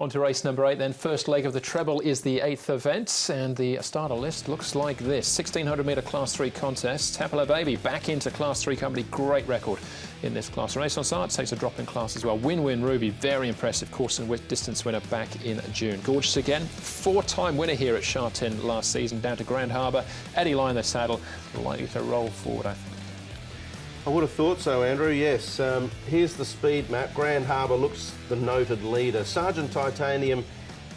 On to race number 8 then. First leg of the treble is the 8th event, and the starter list looks like this. 1600 metre Class 3 contest. Tapala Baby back into Class 3 company. Great record in this class. Renaissance takes a drop in class as well. Win-Win Ruby, very impressive course and distance winner back in June. Gorgeous again, 4-time winner here at Sha Tin last season, down to Grand Harbour. Eddie Line the saddle, likely to roll forward, I think. I would have thought so, Andrew, yes. Here's the speed map. Grand Harbour looks the noted leader. Sergeant Titanium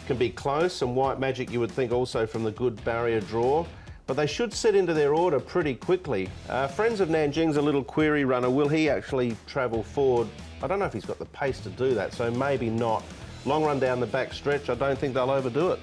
can be close, and White Magic you would think also from the good barrier draw, but they should set into their order pretty quickly. Friends of Nanjing's a little query runner. Will he actually travel forward? I don't know if he's got the pace to do that, so maybe not. Long run down the back stretch, I don't think they'll overdo it.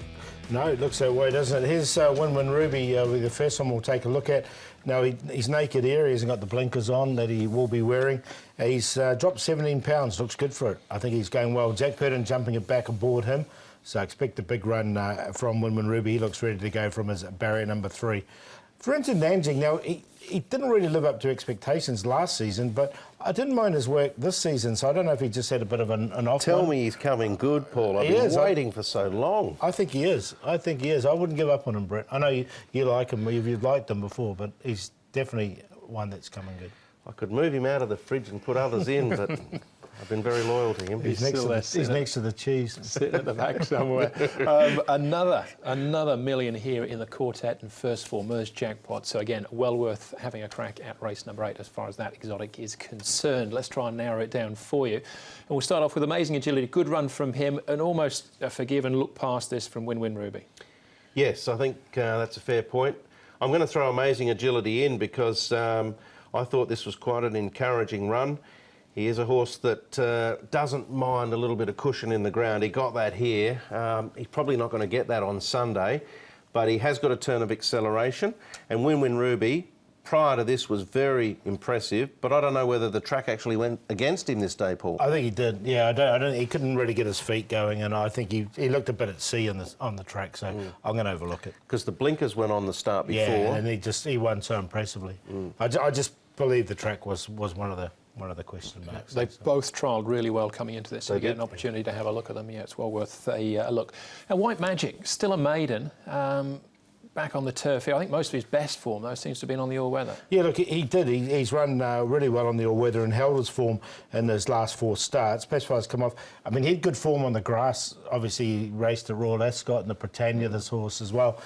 No, it looks that way, doesn't it? Here's Win-Win Ruby, the first one we'll take a look at. Now, he's naked here. He hasn't got the blinkers on that he will be wearing. He's dropped 17 pounds. Looks good for it. I think he's going well. Jack Purden jumping it back aboard him. So expect a big run from Win-Win Ruby. He looks ready to go from his barrier number 3. For instance, Nanjing, now, he didn't really live up to expectations last season, but I didn't mind his work this season, so I don't know if he just had a bit of an off. Tell me he's coming good, Paul. I've been waiting for so long. I think he is. I think he is. I wouldn't give up on him, Brett. I know you like him, you've liked him before, but he's definitely one that's coming good. I could move him out of the fridge and put others in, but I've been very loyal to him. He's next to the cheese. Sitting at the back somewhere. Another million here in the quartet and first four merged jackpot. So again, well worth having a crack at race number 8 as far as that exotic is concerned. Let's try and narrow it down for you. And we'll start off with Amazing Agility. Good run from him, and almost a forgive and look past this from Win-Win Ruby. Yes, I think that's a fair point. I'm going to throw Amazing Agility in because I thought this was quite an encouraging run. He is a horse that doesn't mind a little bit of cushion in the ground. He got that here. He's probably not going to get that on Sunday, but he has got a turn of acceleration. And Win-Win Ruby, prior to this, was very impressive, but I don't know whether the track actually went against him this day, Paul. I think he did. Yeah, I don't. He couldn't really get his feet going, and I think he looked a bit at sea on the track. So I'm going to overlook it because the blinkers went on the start before. Yeah, and he won so impressively. I just believe the track was one of the question marks. They both trialled really well coming into this. So you get an opportunity to have a look at them. Yeah, it's well worth a look. Now, White Magic, still a maiden, back on the turf here. I think most of his best form, though, seems to have been on the all-weather. Yeah, look, he did. He's run really well on the all-weather and held his form in his last 4 starts. Pacifiers come off. I mean, he had good form on the grass. Obviously, he raced the Royal Ascot and the Britannia, this horse as well.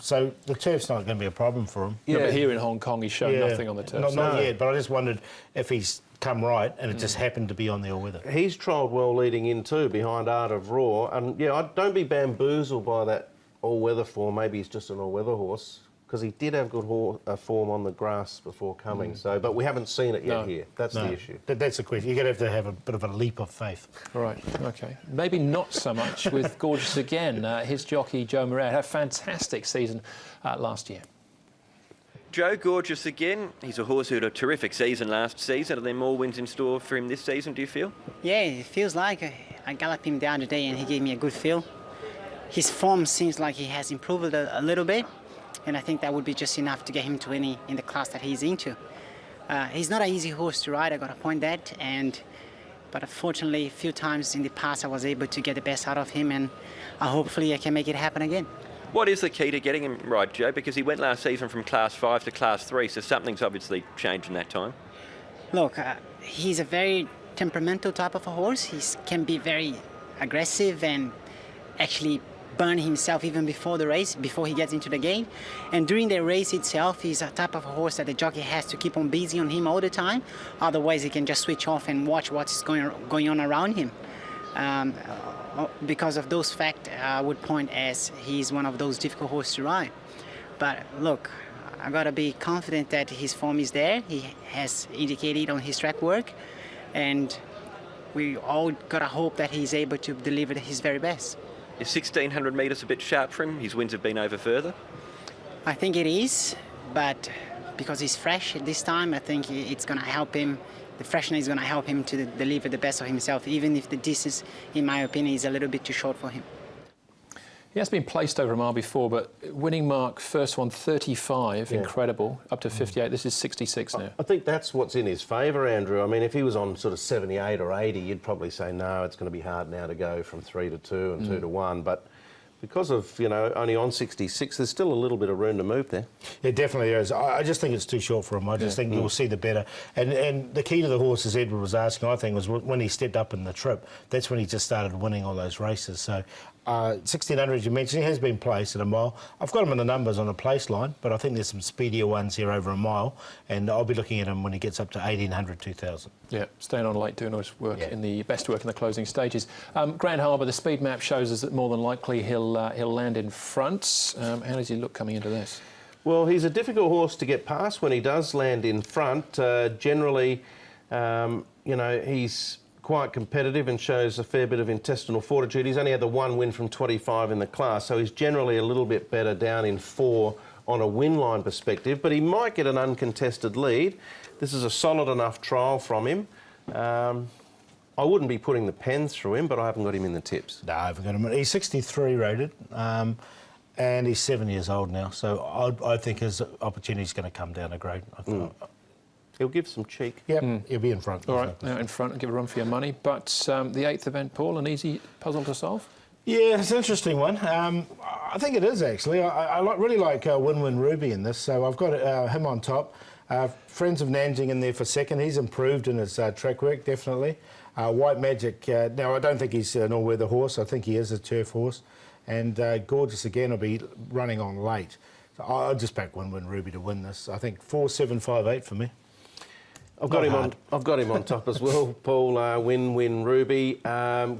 So the turf's not going to be a problem for him. Yeah, but here in Hong Kong, he's shown nothing on the turf. Not yet, but I just wondered if he's come right and it just happened to be on the all-weather. He's trialled well leading in too, behind Art of Raw. And, yeah, don't be bamboozled by that all-weather form. Maybe he's just an all-weather horse, because he did have good form on the grass before coming. So, but we haven't seen it yet here. That's the issue. That's the question. You're going to have a bit of a leap of faith. Right, OK. Maybe not so much with Gorgeous again. His jockey, Joe Moret, had a fantastic season last year. Joe, Gorgeous again. He's a horse who had a terrific season last season. Are there more wins in store for him this season, do you feel? Yeah, it feels like I galloped him the other day and he gave me a good feel. His form seems like he has improved a little bit, and I think that would be just enough to get him to win in the class that he's into. He's not an easy horse to ride, I got to point that, but unfortunately a few times in the past I was able to get the best out of him, and hopefully I can make it happen again. What is the key to getting him right, Joe? Because he went last season from Class 5 to Class 3, so something's obviously changed in that time. Look, he's a very temperamental type of a horse. He can be very aggressive and actually burn himself even before the race, before he gets into the gate. And during the race itself, he's a type of a horse that the jockey has to keep on busy on him all the time. Otherwise, he can just switch off and watch what's going on around him. Because of those facts, I would point as he's one of those difficult horses to ride. But look, I gotta be confident that his form is there. He has indicated on his track work, and we all gotta hope that he's able to deliver his very best. Is 1600 metres a bit sharp for him? His wins have been over further? I think it is, but because he's fresh at this time, I think it's going to help him. The freshness is going to help him to deliver the best of himself, even if the distance, in my opinion, is a little bit too short for him. He has been placed over a mile before, but winning mark, first one 35, incredible, up to 58. This is 66 now. I think that's what's in his favour, Andrew. I mean, if he was on sort of 78 or 80, you'd probably say, no, it's going to be hard now to go from 3 to 2 and 2 to 1. But because of, you know, only on 66, there's still a little bit of room to move there. It definitely is. I just think it's too short for him. I just think you'll see the better. And the key to the horse, as Edward was asking, I think, was when he stepped up in the trip. That's when he just started winning all those races. So 1600, you mentioned, he has been placed at a mile. I've got him in the numbers on a place line, but I think there's some speedier ones here over a mile, and I'll be looking at him when he gets up to 1800, 2000. Yeah, staying on late, doing his work in the best work in the closing stages. Grand Harbour, the speed map shows us that more than likely he'll land in front. How does he look coming into this? Well, he's a difficult horse to get past when he does land in front. Generally, you know, he's quite competitive and shows a fair bit of intestinal fortitude. He's only had the one win from 25 in the class, so he's generally a little bit better down in 4 on a win line perspective, but he might get an uncontested lead. This is a solid enough trial from him. I wouldn't be putting the pens through him, but I haven't got him in the tips. No, I haven't got him. He's 63 rated, and he's 7 years old now, so I think his opportunity's going to come down a grade. He'll give some cheek. Yeah, he'll be in front. All right, now in front and give a run for your money. But the 8th event, Paul, an easy puzzle to solve? Yeah, it's an interesting one. I think it is, actually. I really like Win Win Ruby in this, so I've got him on top. Friends of Nanjing in there for second. He's improved in his track work, definitely. White Magic, now I don't think he's an all-weather horse. I think he is a turf horse. And Gorgeous again will be running on late. So I'll just back Win Win Ruby to win this. I think 4, 7, 5, 8 for me. I've got him on top as well, Paul. Win Win Ruby.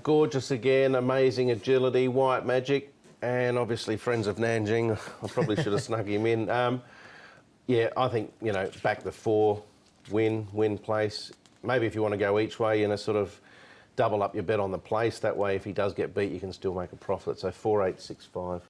Gorgeous again, amazing agility, White Magic, and obviously Friends of Nanjing. I probably should have snuck him in. Yeah, I think, you know, back the 4, win place. Maybe if you want to go each way, you know, sort of double up your bet on the place. That way, if he does get beat, you can still make a profit. So 4, 8, 6, 5.